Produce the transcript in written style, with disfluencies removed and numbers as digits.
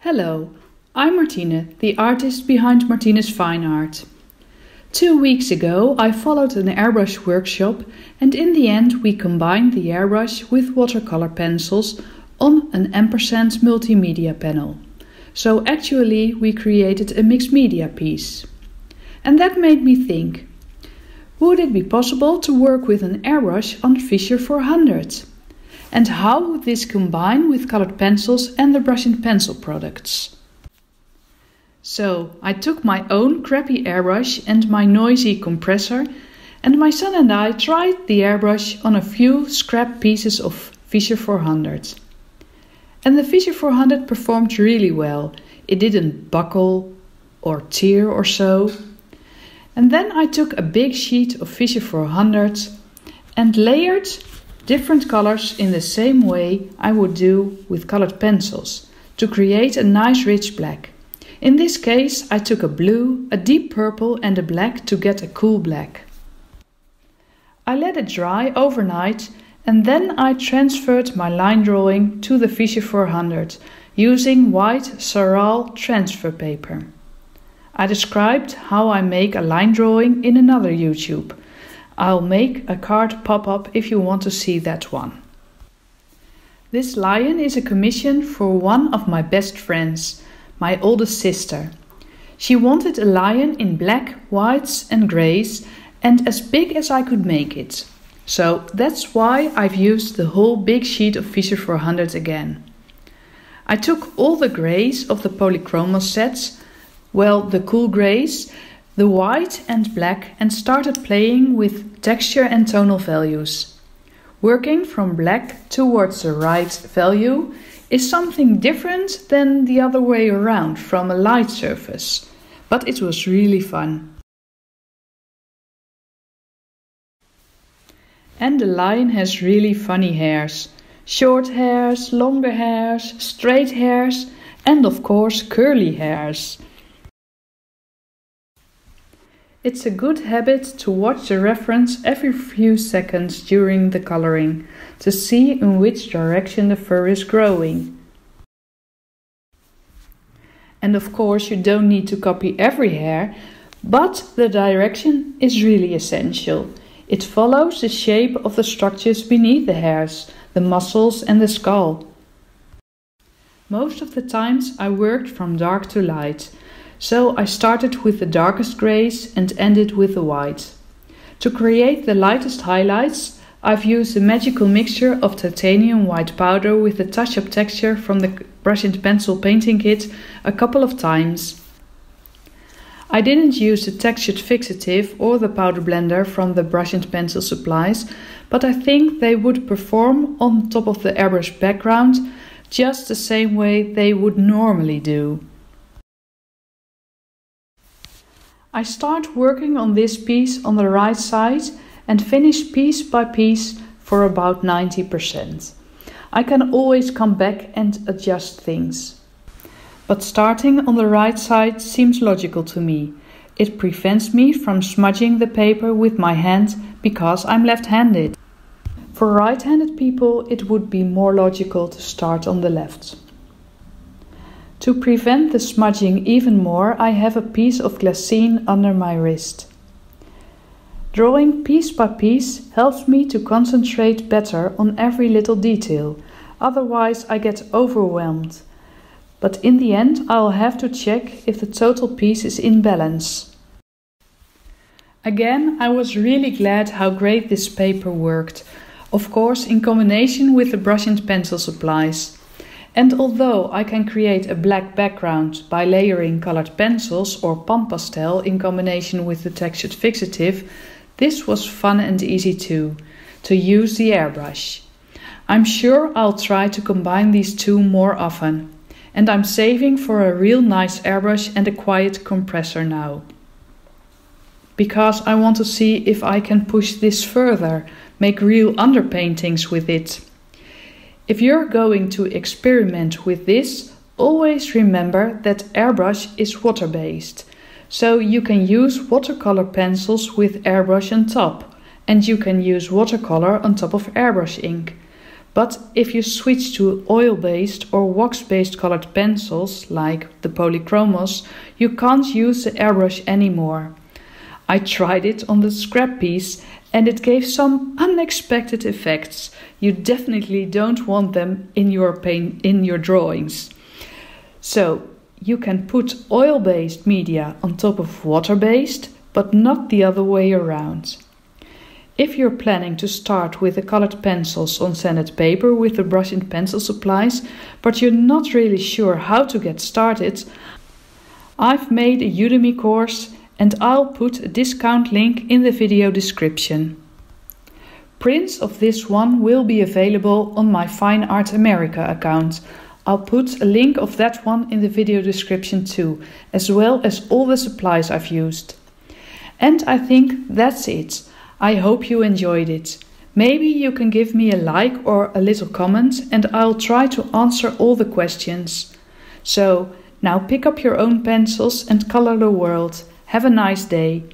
Hello, I'm Martine, the artist behind Martine's Fine Art. 2 weeks ago I followed an airbrush workshop and in the end we combined the airbrush with watercolor pencils on an ampersand multimedia panel. So actually we created a mixed media piece. And that made me think, would it be possible to work with an airbrush on Fisher400? And how would this combine with colored pencils and the brush and pencil products? So I took my own crappy airbrush and my noisy compressor, and my son and I tried the airbrush on a few scrap pieces of Fisher400. And the Fisher400 performed really well. It didn't buckle or tear or so. And then I took a big sheet of Fisher400 and layered different colors in the same way I would do with colored pencils to create a nice rich black. In this case I took a blue, a deep purple and a black to get a cool black. I let it dry overnight and then I transferred my line drawing to the Fisher400 using white Saral transfer paper. I described how I make a line drawing in another YouTube. I'll make a card pop up if you want to see that one. This lion is a commission for one of my best friends, my oldest sister. She wanted a lion in black, whites and greys and as big as I could make it. So that's why I've used the whole big sheet of Fisher400 again. I took all the greys of the polychromos sets, well, the cool greys, the white and black, and started playing with texture and tonal values. Working from black towards the right value is something different than the other way around from a light surface, but it was really fun. And the lion has really funny hairs. Short hairs, longer hairs, straight hairs, and of course curly hairs. It's a good habit to watch the reference every few seconds during the coloring to see in which direction the fur is growing. And of course you don't need to copy every hair, but the direction is really essential. It follows the shape of the structures beneath the hairs, the muscles and the skull. Most of the times I worked from dark to light. So I started with the darkest greys and ended with the white. To create the lightest highlights, I've used a magical mixture of titanium white powder with a touch-up texture from the brush and pencil painting kit a couple of times. I didn't use the textured fixative or the powder blender from the brush and pencil supplies, but I think they would perform on top of the airbrush background just the same way they would normally do. I start working on this piece on the right side and finish piece by piece for about 90%. I can always come back and adjust things. But starting on the right side seems logical to me. It prevents me from smudging the paper with my hand because I'm left-handed. For right-handed people it would be more logical to start on the left. To prevent the smudging even more, I have a piece of glassine under my wrist. Drawing piece by piece helps me to concentrate better on every little detail, otherwise I get overwhelmed. But in the end I'll have to check if the total piece is in balance. Again, I was really glad how great this paper worked, of course in combination with the brush and pencil supplies. And although I can create a black background by layering colored pencils or pan pastel in combination with the textured fixative, this was fun and easy too, to use the airbrush. I'm sure I'll try to combine these two more often, and I'm saving for a real nice airbrush and a quiet compressor now. Because I want to see if I can push this further, make real underpaintings with it. If you're going to experiment with this, always remember that airbrush is water-based. So you can use watercolor pencils with airbrush on top, and you can use watercolor on top of airbrush ink. But if you switch to oil-based or wax-based colored pencils, like the polychromos, you can't use the airbrush anymore. I tried it on the scrap piece and it gave some unexpected effects. You definitely don't want them in your drawings. So you can put oil-based media on top of water-based, but not the other way around. If you're planning to start with the colored pencils on sanded paper with the brush and pencil supplies, but you're not really sure how to get started, I've made a Udemy course and I'll put a discount link in the video description. Prints of this one will be available on my Fine Art America account. I'll put a link of that one in the video description too, as well as all the supplies I've used. And I think that's it. I hope you enjoyed it. Maybe you can give me a like or a little comment and I'll try to answer all the questions. So now pick up your own pencils and color the world. Have a nice day.